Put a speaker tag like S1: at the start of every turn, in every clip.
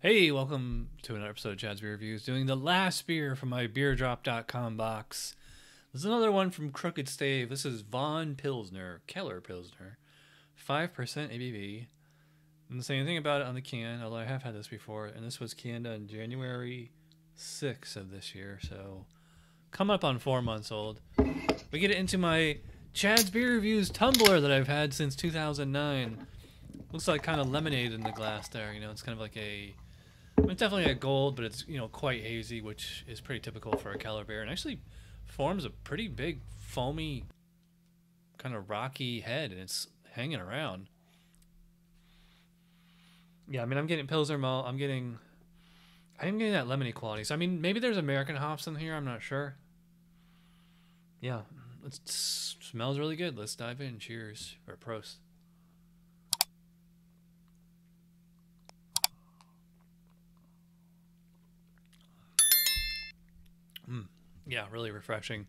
S1: Hey, welcome to another episode of Chad's Beer Reviews, doing the last beer from my BeerDrop.com box. This is another one from Crooked Stave. This is Von Pilsner, Keller Pilsner, 5% ABV. Doesn't say anything about it on the can, although I have had this before, and this was canned on January 6th of this year, so come up on 4 months old. We get it into my Chad's Beer Reviews tumbler that I've had since 2009. Looks like kind of lemonade in the glass there, you know, it's kind of like a... It's definitely a gold, but it's, you know, quite hazy, which is pretty typical for a kellerbier, and actually forms a pretty big, foamy, kind of rocky head, and it's hanging around. Yeah, I mean, I'm getting Pilsner malt. I'm getting that lemony quality. So, I mean, maybe there's American hops in here. I'm not sure. Yeah, it smells really good. Let's dive in. Cheers. Or prost. Yeah, really refreshing.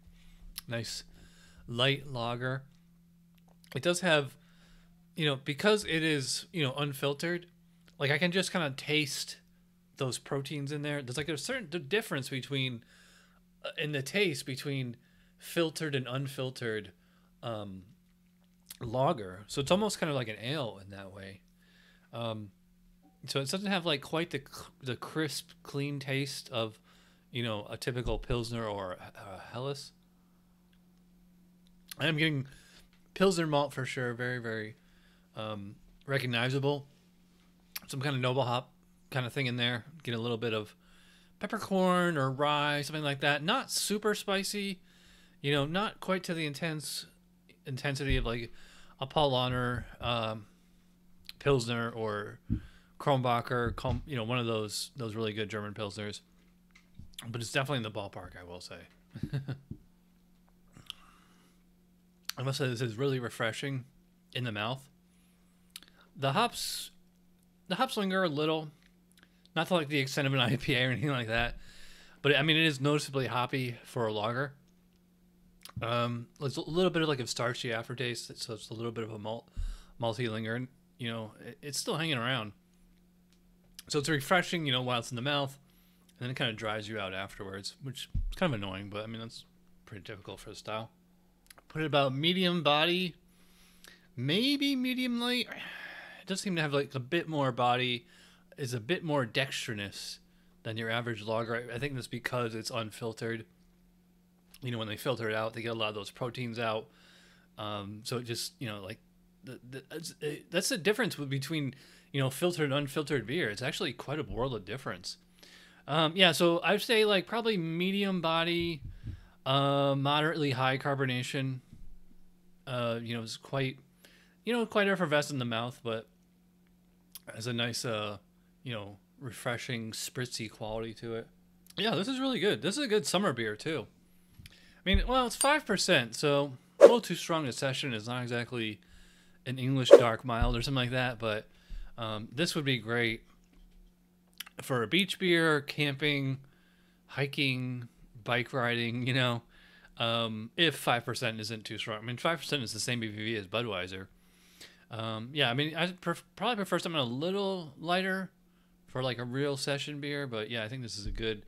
S1: Nice light lager. It does have, you know, because it is, you know, unfiltered, like I can just kind of taste those proteins in there. There's like a certain difference between, in the taste between filtered and unfiltered lager. So it's almost kind of like an ale in that way. So it doesn't have like quite the crisp, clean taste of, you know, a typical Pilsner or Helles. I'm getting Pilsner malt for sure. Very, very recognizable. Some kind of noble hop kind of thing in there. Get a little bit of peppercorn or rye, something like that. Not super spicy, you know, not quite to the intensity of like a Paulaner Pilsner or Krombacher, you know, one of those really good German Pilsners. But it's definitely in the ballpark, I will say. I must say this is really refreshing in the mouth. The hops linger a little, not to like the extent of an IPA or anything like that, but I mean it is noticeably hoppy for a lager. It's a little bit of like a starchy aftertaste, so it's a little bit of a malty linger, and you know it's still hanging around. So it's refreshing, you know, while it's in the mouth. And then it kind of dries you out afterwards, which is kind of annoying, but I mean, that's pretty typical for the style. Put it about medium body, maybe medium light. It does seem to have like a bit more body, is a bit more dextrinous than your average lager. I think that's because it's unfiltered. You know, when they filter it out, they get a lot of those proteins out. So it just, you know, like, that's the difference between, you know, filtered and unfiltered beer. It's actually quite a world of difference. Yeah, so I'd say like probably medium body, moderately high carbonation. You know, it's quite effervescent in the mouth, but has a nice, you know, refreshing, spritzy quality to it. Yeah, this is really good. This is a good summer beer too. I mean, well, it's 5%, so a little too strong a session. It's not exactly an English dark mild or something like that, but this would be great for a beach beer, camping, hiking, bike riding, you know, if 5% isn't too strong. I mean, 5% is the same ABV as Budweiser. Yeah, I mean, I probably prefer something a little lighter for like a real session beer, but yeah, I think this is a good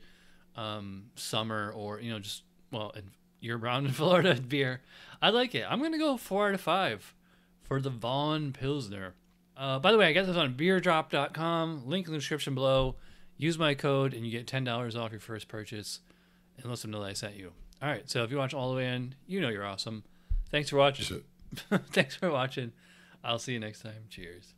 S1: summer or, you know, just, well, year-round in Florida beer. I like it. I'm going to go 4 out of 5 for the Von Pilsner. By the way, I got this on BeerDrop.com. Link in the description below. Use my code and you get $10 off your first purchase. And let them know that I sent you. All right, so if you watch all the way in, you know you're awesome. Thanks for watching. Thanks for watching. I'll see you next time. Cheers.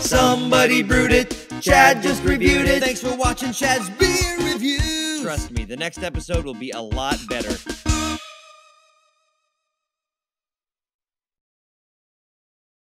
S2: Somebody brewed it. Chad just reviewed it. Thanks for watching Chad's Beer Reviews.
S3: Trust me, the next episode will be a lot better.